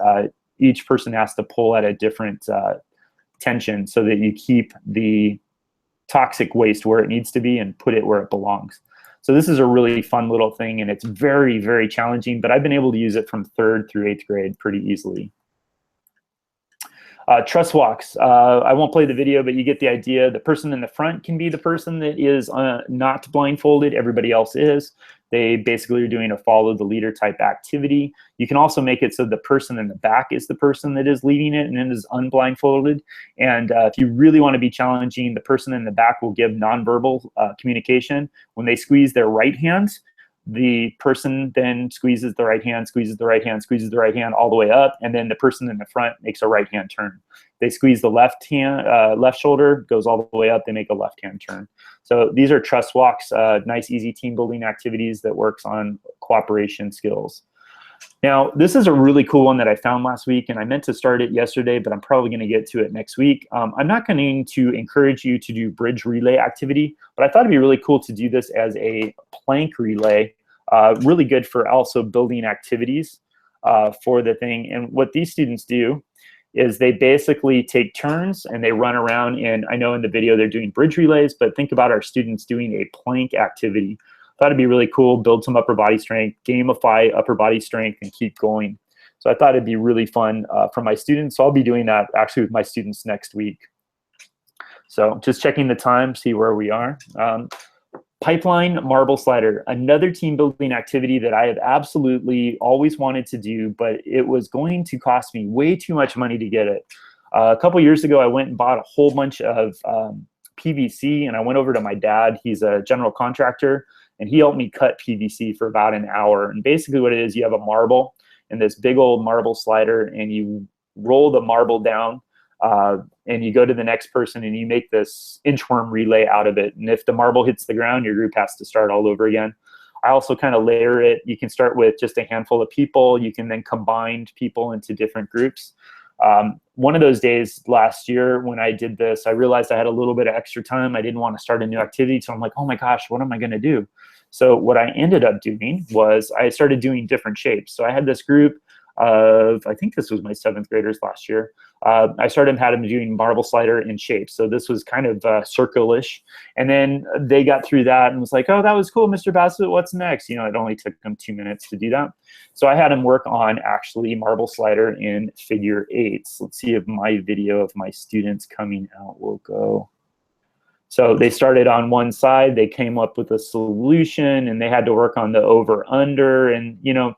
S2: each person has to pull at a different tension so that you keep the toxic waste where it needs to be and put it where it belongs. So this is a really fun little thing, and it's very, very challenging, but I've been able to use it from 3rd through 8th grade pretty easily. Trust walks. I won't play the video, but you get the idea. The person in the front can be the person that is not blindfolded. Everybody else is. They basically are doing a follow the leader type activity. You can also make it so the person in the back is the person that is leading it and is unblindfolded. And if you really want to be challenging, the person in the back will give nonverbal communication. When they squeeze their right hand, the person then squeezes the right hand, squeezes the right hand, squeezes the right hand all the way up, and then the person in the front makes a right hand turn. They squeeze the left hand, left shoulder, goes all the way up, they make a left hand turn. So these are trust walks, nice, easy team building activities that works on cooperation skills. Now, this is a really cool one that I found last week, and I meant to start it yesterday, but I'm probably going to get to it next week. I'm not going to encourage you to do bridge relay activity, but I thought it'd be really cool to do this as a plank relay. Really good for also building activities for the thing. And what these students do is they basically take turns and they run around. And I know in the video they're doing bridge relays, but think about our students doing a plank activity. Thought it'd be really cool, build some upper body strength, gamify upper body strength, and keep going. So I thought it'd be really fun for my students. So I'll be doing that actually with my students next week. So just checking the time, see where we are. Pipeline marble slider, another team building activity that I have absolutely always wanted to do, but it was going to cost me way too much money to get it. A couple years ago, I went and bought a whole bunch of PVC, and I went over to my dad. He's a general contractor, and he helped me cut PVC for about an hour. And basically what it is, you have a marble and this big old marble slider, and you roll the marble down, and you go to the next person and you make this inchworm relay out of it. And if the marble hits the ground, your group has to start all over again. I also kind of layer it. You can start with just a handful of people. You can then combine people into different groups. One of those days last year when I did this, I realized I had a little bit of extra time. I didn't want to start a new activity. So I'm like, oh my gosh, what am I going to do? So what I ended up doing was I started doing different shapes. So I had this group of, I think this was my 7th graders last year. I started had them doing marble slider in shapes. So this was kind of circle-ish. And then they got through that and was like, oh, that was cool, Mr. Bassett, what's next? You know, it only took them 2 minutes to do that. So I had them work on actually marble slider in figure 8s. Let's see if my video of my students coming out will go. So they started on one side, they came up with a solution, and they had to work on the over-under, and you know,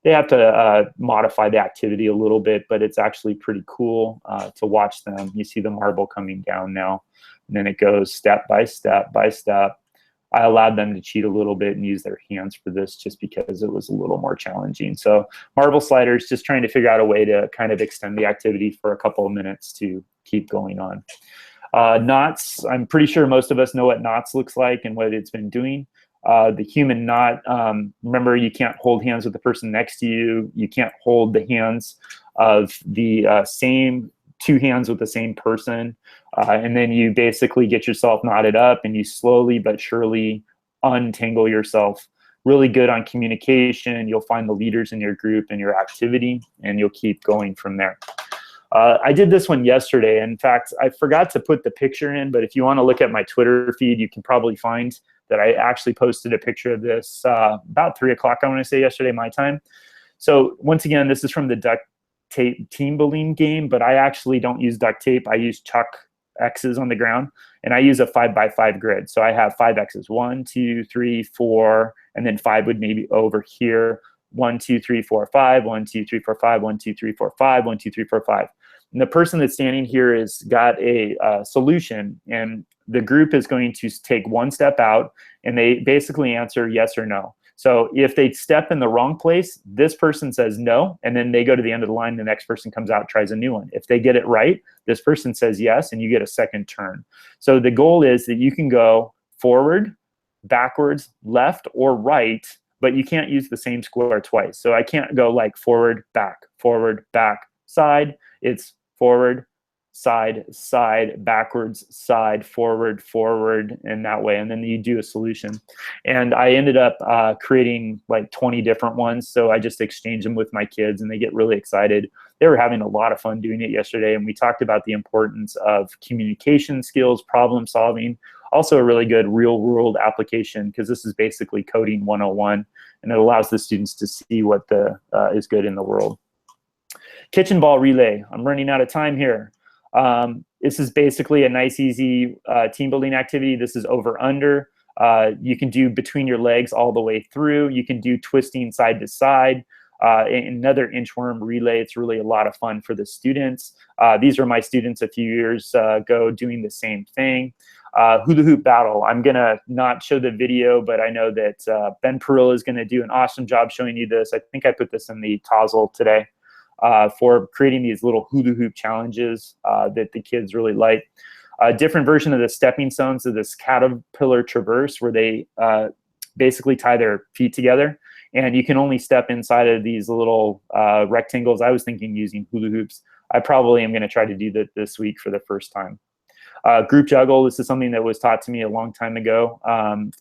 S2: they have to modify the activity a little bit, but it's actually pretty cool to watch them. You see the marble coming down now, and then it goes step by step by step. I allowed them to cheat a little bit and use their hands for this just because it was a little more challenging. So marble sliders, just trying to figure out a way to kind of extend the activity for a couple of minutes to keep going on. Knots, I'm pretty sure most of us know what knots looks like and what it's been doing. The human knot, remember, you can't hold hands with the person next to you. You can't hold the hands of the same 2 hands with the same person. And then you basically get yourself knotted up and you slowly but surely untangle yourself. Really good on communication. You'll find the leaders in your group and your activity, and you'll keep going from there. I did this one yesterday. In fact, I forgot to put the picture in, but if you want to look at my Twitter feed, you can probably find that I actually posted a picture of this about 3 o'clock, I want to say, yesterday, my time. So once again, this is from the duct tape team building game, but I actually don't use duct tape. I use chalk X's on the ground, and I use a 5x5 grid. So I have 5 X's, 1, 2, 3, 4, and then 5 would maybe over here. 1, 2, 3, 4, 5, 1, 2, 3, 4, 5, 1, 2, 3, 4, 5, 1, 2, 3, 4, 5. And the person that's standing here has got a solution, and the group is going to take one step out, and they basically answer yes or no. So if they step in the wrong place, this person says no, and then they go to the end of the line, the next person comes out, tries a new one. If they get it right, this person says yes, and you get a second turn. So the goal is that you can go forward, backwards, left, or right, but you can't use the same square twice. So I can't go like forward, back, side. It's forward, side, side, backwards, side, forward, forward, and that way. And then you do a solution. And I ended up creating like 20 different ones. So I just exchanged them with my kids, and they get really excited. They were having a lot of fun doing it yesterday. And we talked about the importance of communication skills, problem solving, also a really good real world application, because this is basically coding 101, and it allows the students to see what is good in the world. Kitchen ball relay. I'm running out of time here. This is basically a nice, easy team building activity. This is over under. You can do between your legs all the way through. You can do twisting side to side. Another inchworm relay. It's really a lot of fun for the students. These are my students a few years ago doing the same thing. Hula hoop battle. I'm gonna not show the video, but I know that Ben Perilla is gonna do an awesome job showing you this. I think I put this in the Tozzle today. For creating these little hula hoop challenges that the kids really like. A different version of the stepping stones of this caterpillar traverse, where they basically tie their feet together, and you can only step inside of these little rectangles. I was thinking using Hula Hoops. I probably am going to try to do that this week for the first time. Group juggle, this is something that was taught to me a long time ago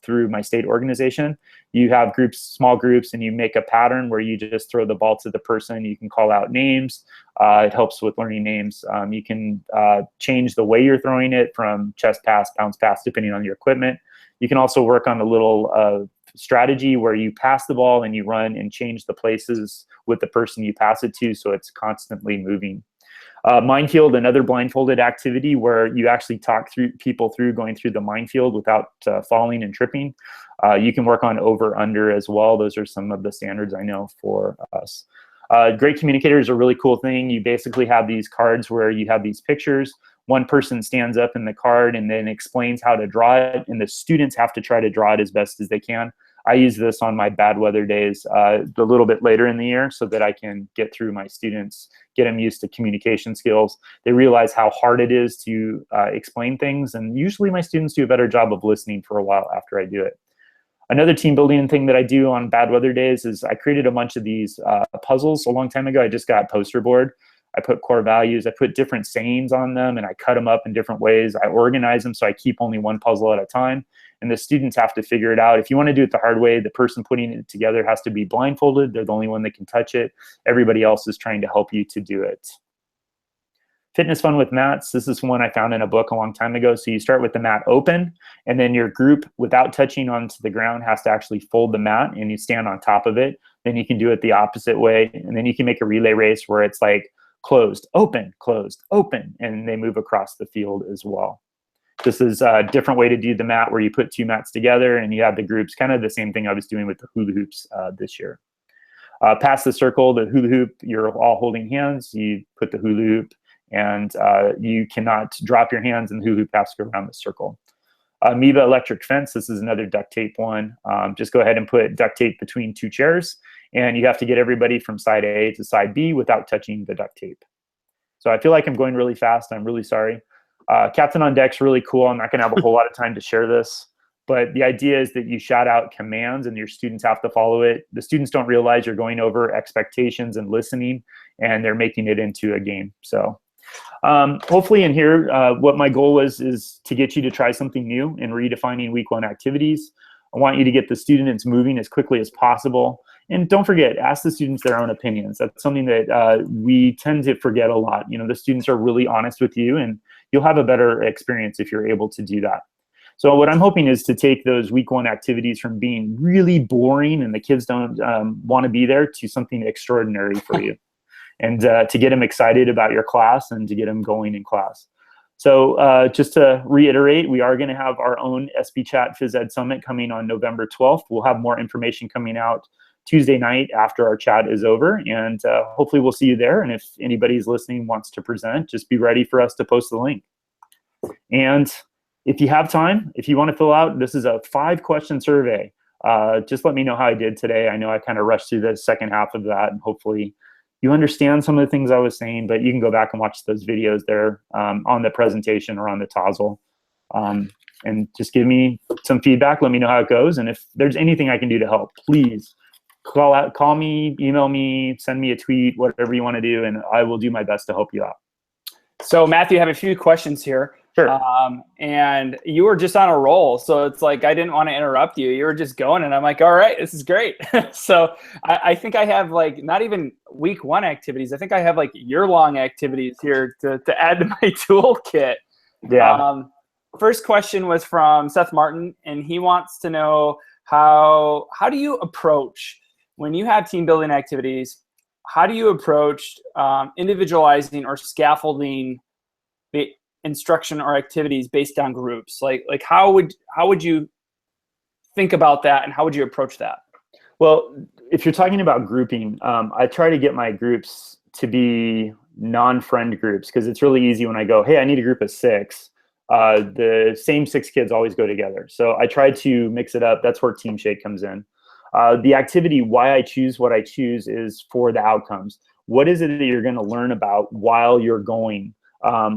S2: through my state organization. You have groups, small groups, and you make a pattern where you just throw the ball to the person. You can call out names. It helps with learning names. You can change the way you're throwing it from chest pass, bounce pass, depending on your equipment. You can also work on a little strategy where you pass the ball and you run and change the places with the person you pass it to, so it's constantly moving. Minefield, another blindfolded activity where you actually talk people through going through the minefield without falling and tripping. You can work on over under as well. Those are some of the standards I know for us. Great Communicator is a really cool thing. You basically have these cards where you have these pictures. One person stands up in the card and then explains how to draw it, and the students have to try to draw it as best as they can. I use this on my bad weather days a little bit later in the year so that I can get through my students, get them used to communication skills. They realize how hard it is to explain things, and usually my students do a better job of listening for a while after I do it. Another team building thing that I do on bad weather days is I created a bunch of these puzzles a long time ago. I just got a poster board. I put core values, I put different sayings on them, and I cut them up in different ways. I organize them so I keep only one puzzle at a time. And the students have to figure it out. If you want to do it the hard way, the person putting it together has to be blindfolded. They're the only one that can touch it. Everybody else is trying to help you to do it. Fitness fun with mats. This is one I found in a book a long time ago. So you start with the mat open, and then your group, without touching onto the ground, has to actually fold the mat, and you stand on top of it. Then you can do it the opposite way. And then you can make a relay race where it's like closed, open, and they move across the field as well. This is a different way to do the mat where you put two mats together and you have the groups, kind of the same thing I was doing with the Hula Hoops this year. Pass the circle, the Hula Hoop, you're all holding hands. You put the Hula Hoop and you cannot drop your hands, and the Hula Hoop has to go around the circle. Amoeba electric fence, this is another duct tape one. Just go ahead and put duct tape between two chairs, and you have to get everybody from side A to side B without touching the duct tape. So I feel like I'm going really fast. I'm really sorry. Captain on Deck's really cool. I'm not going to have a whole lot of time to share this, but the idea is that you shout out commands and your students have to follow it. The students don't realize you're going over expectations and listening, and they're making it into a game. So hopefully in here, what my goal is to get you to try something new in redefining week 1 activities. I want you to get the students moving as quickly as possible. And don't forget, ask the students their own opinions. That's something that we tend to forget a lot. You know, the students are really honest with you, and you'll have a better experience if you're able to do that. So what I'm hoping is to take those week 1 activities from being really boring and the kids don't want to be there to something extraordinary for you. And to get them excited about your class and to get them going in class. So just to reiterate, we are going to have our own SB Chat Phys Ed Summit coming on November 12th. We'll have more information coming out Tuesday night after our chat is over, and hopefully we'll see you there. And if anybody's listening wants to present, just be ready for us to post the link. And if you have time, if you want to fill out, this is a 5-question survey. Just let me know how I did today. I know I kind of rushed through the second half of that, and hopefully you understand some of the things I was saying, but you can go back and watch those videos there on the presentation or on the Tozzle. And just give me some feedback. Let me know how it goes. And if there's anything I can do to help, please call me, email me, send me a tweet, whatever you want to do, and I will do my best to help you out.
S1: So Matthew, I have a few questions here.
S2: Sure.
S1: And you were just on a roll. So it's like, I didn't want to interrupt you. You were just going, and I'm like, all right, this is great. So I think I have like, not even week 1 activities. I think I have like year-long activities here to add to my toolkit.
S2: Yeah.
S1: First question was from Seth Martin, and he wants to know how do you approach, when you have team building activities, how do you approach individualizing or scaffolding the instruction or activities based on groups? Like how would you think about that, and how would you approach that?
S2: Well, if you're talking about grouping, I try to get my groups to be non-friend groups, because it's really easy when I go, hey, I need a group of 6. The same 6 kids always go together. So I try to mix it up. That's where Team Shake comes in. The activity, why I choose what I choose, is for the outcomes. What is it that you're going to learn about while you're going?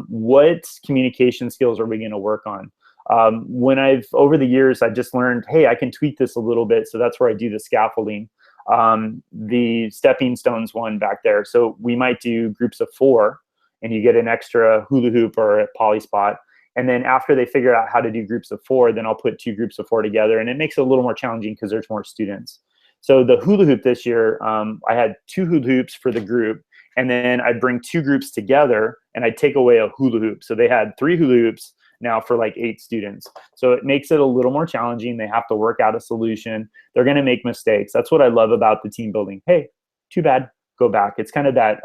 S2: What communication skills are we going to work on? Over the years, I've just learned, hey, I can tweak this a little bit. So that's where I do the scaffolding. the stepping stones one back there. So we might do groups of 4, and you get an extra hula hoop or a poly spot. And then after they figure out how to do groups of 4, then I'll put 2 groups of 4 together, and it makes it a little more challenging because there's more students. So the hula hoop this year, I had 2 hula hoops for the group, and then I'd bring 2 groups together, and I'd take away a hula hoop. So they had 3 hula hoops now for like 8 students. So it makes it a little more challenging. They have to work out a solution. They're going to make mistakes. That's what I love about the team building. Hey, too bad, go back. It's kind of that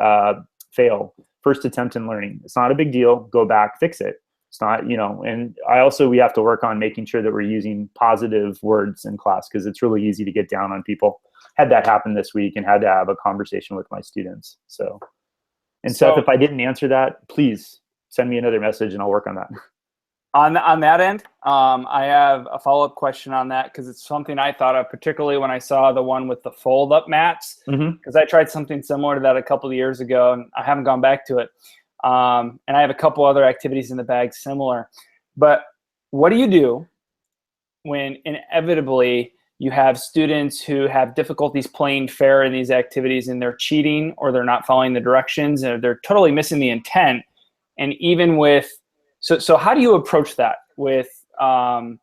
S2: fail, first attempt in learning. It's not a big deal. Go back, fix it. It's not, and we have to work on making sure that we're using positive words in class, because it's really easy to get down on people. Had that happen this week and had to have a conversation with my students. So, Seth, if I didn't answer that, please send me another message and I'll work on that.
S1: On that end, I have a follow-up question on that, because it's something I thought of, particularly when I saw the one with the fold-up mats, because I tried something similar to that a couple of years ago, and I haven't gone back to it. And I have a couple other activities in the bag similar. But what do you do when inevitably you have students who have difficulties playing fair in these activities, and they're cheating, or they're not following the directions, and they're totally missing the intent? And even with so how do you approach that with how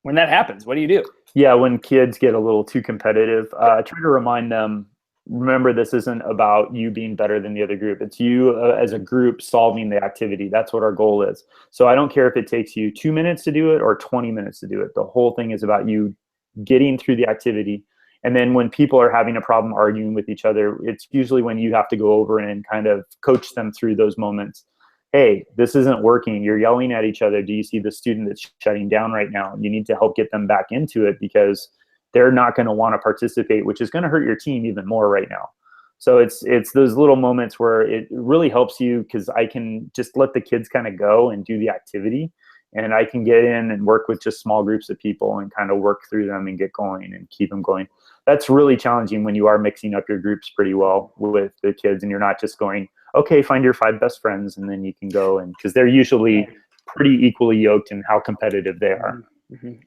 S1: when that happens, what do you do?
S2: Yeah, when kids get a little too competitive, I try to remind them, remember, this isn't about you being better than the other group. It's you as a group solving the activity. That's what our goal is. So I don't care if it takes you 2 minutes to do it or 20 minutes to do it. The whole thing is about you getting through the activity. And then when people are having a problem arguing with each other, it's usually when you have to go over and kind of coach them through those moments. Hey, this isn't working. You're yelling at each other. Do you see the student that's shutting down right now? You need to help get them back into it, because they're not going to want to participate, which is going to hurt your team even more right now. So it's those little moments where it really helps you, because I can just let the kids kind of go and do the activity, and I can get in and work with just small groups of people and kind of work through them and get going and keep them going. That's really challenging when you are mixing up your groups pretty well with the kids, and you're not just going, okay, find your 5 best friends, and then you can go, and because they're usually pretty equally yoked in how competitive they are.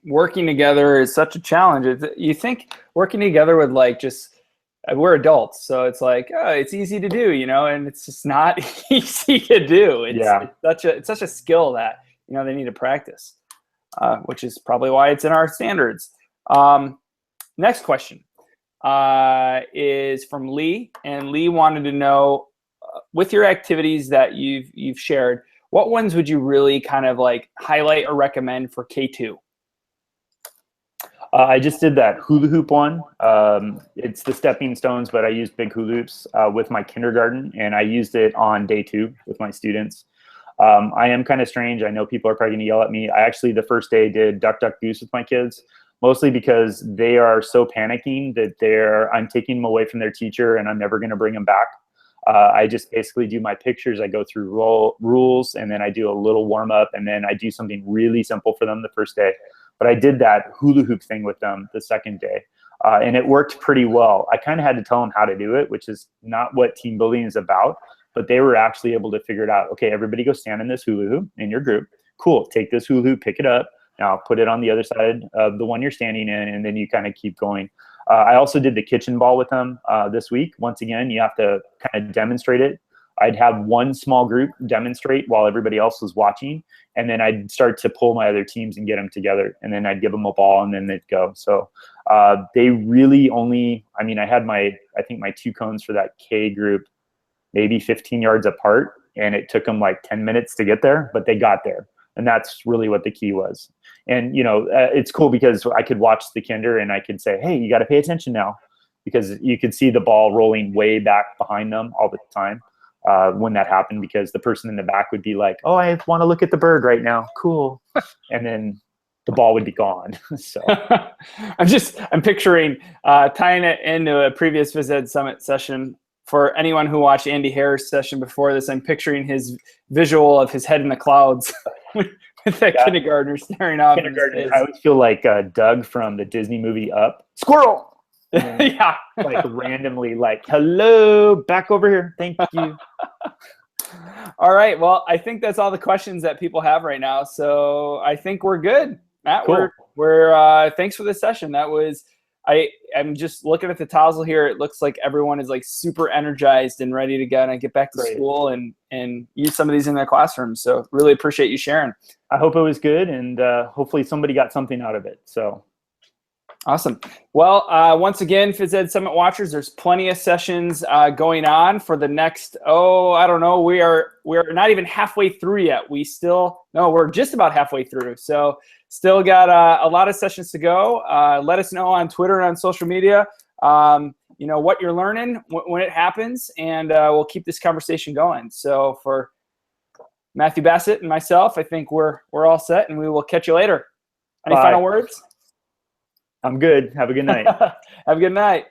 S1: Working together is such a challenge. You think working together with we're adults, so it's like, oh, it's easy to do, and it's just not easy to do. It's such a skill that they need to practice, which is probably why it's in our standards. Next question is from Lee, and Lee wanted to know, with your activities that you've shared, what ones would you really kind of like highlight or recommend for K2?
S2: I just did that hula hoop one. It's the stepping stones, but I used big hula hoops with my kindergarten, and I used it on day 2 with my students. I am kind of strange. I know people are probably gonna yell at me. I actually, the first day, did duck, duck, goose with my kids, mostly because they are so panicking that I'm taking them away from their teacher, and I'm never gonna bring them back. I just basically do my pictures. I go through rules, and then I do a little warm up, and then I do something really simple for them the first day. But I did that hula hoop thing with them the second day, and it worked pretty well. I kind of had to tell them how to do it, which is not what team building is about, but they were actually able to figure it out. Okay, everybody go stand in this hula hoop in your group. Cool, take this hula hoop, pick it up. Now put it on the other side of the one you're standing in, and then you kind of keep going. I also did the kitchen ball with them this week. Once again, you have to kind of demonstrate it. I'd have one small group demonstrate while everybody else was watching, and then I'd start to pull my other teams and get them together, and then I'd give them a ball, and then they'd go. So they really only, I had I think my 2 cones for that K group maybe 15 yards apart, and it took them like 10 minutes to get there, but they got there. And that's really what the key was. And, it's cool because I could watch the kinder and I could say, hey, you got to pay attention now, because you could see the ball rolling way back behind them all the time when that happened, because the person in the back would be like, oh, I want to look at the bird right now. Cool. And then the ball would be gone. So
S1: I'm picturing tying it into a previous Phys Ed Summit session. For anyone who watched Andy Harris' session before this, I'm picturing his visual of his head in the clouds with that kindergartner staring off.
S2: I always feel like Doug from the Disney movie Up. Squirrel!
S1: Yeah.
S2: Like randomly, like, hello, back over here. Thank you.
S1: All right. Well, I think that's all the questions that people have right now. So I think we're good. Matt,
S2: cool.
S1: we're thanks for this session. That was I'm just looking at the Tozzle here. It looks like everyone is like super energized and ready to go and get back to school and use some of these in their classrooms. So really appreciate you sharing.
S2: I hope it was good, and hopefully somebody got something out of it. So
S1: awesome. Well, once again, Phys Ed Summit watchers, there's plenty of sessions going on for the next, I don't know, we're not even halfway through yet. We're just about halfway through. So still got a lot of sessions to go. Let us know on Twitter and on social media, what you're learning when it happens, and we'll keep this conversation going. So for Matthew Bassett and myself, I think we're all set, and we will catch you later. Any final words?
S2: I'm good. Have a good night.
S1: Have a good night.